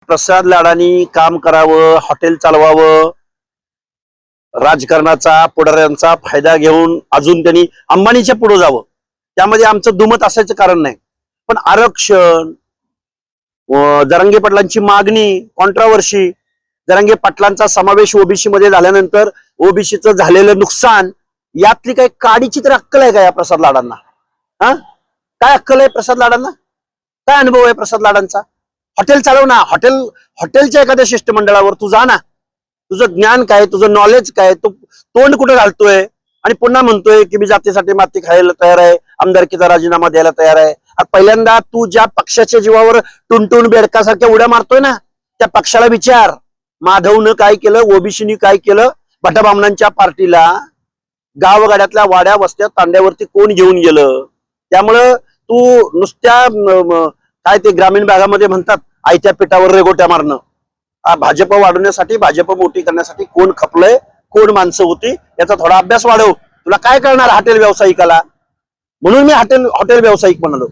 प्रसाद लाडांनी काम करावं, हॉटेल चालवावं, राजकारणाचा पुढाऱ्यांचा फायदा घेऊन अजून त्यांनी अंबानीच्या पुढे जावं, त्यामध्ये आमचं दुमत असायचं कारण नाही. पण आरक्षण, जरांगे पाटलांची मागणी, कॉन्ट्रावर्सी, जरांगे पाटलांचा समावेश ओबीसी मध्ये झाल्यानंतर ओबीसीचं झालेलं नुकसान, यातली काही काडीची तर अक्कल आहे का या प्रसाद लाडांना? हा, काय अक्कल आहे प्रसाद लाडांना? काय अनुभव आहे प्रसाद लाडांचा? हॉटेल चालव ना, हॉटेलच्या एखाद्या शिष्टमंडळावर तू जा ना. तुझं ज्ञान काय, तुझं नॉलेज काय, तू तोंड कुठे घालतोय आणि पुन्हा म्हणतोय की मी जातीसाठी माती खायला तयार आहे, आमदारकीचा राजीनामा द्यायला तयार आहे. पहिल्यांदा तू ज्या पक्षाच्या जीवावर टुनटुन बेडकासारख्या उड्या मारतोय ना, त्या पक्षाला विचार. माधवनं काय केलं, ओबीसीनी काय केलं? भटाबामणांच्या पार्टीला गावगाड्यातल्या वाड्या वस्त्या तांड्यावरती कोण घेऊन गेलं? त्यामुळं तू नुसत्या काय ते ग्रामीण भागामध्ये म्हणतात आयत्या पिठावर रेगोट्या मारणं. भाजप वाढवण्यासाठी, भाजप मोठी करण्यासाठी कोण खपलंय, कोण माणसं होती, याचा थोडा अभ्यास वाढव. तुला काय करणार हॉटेल व्यावसायिकाला? म्हणून मी हॉटेल व्यावसायिक म्हणालो.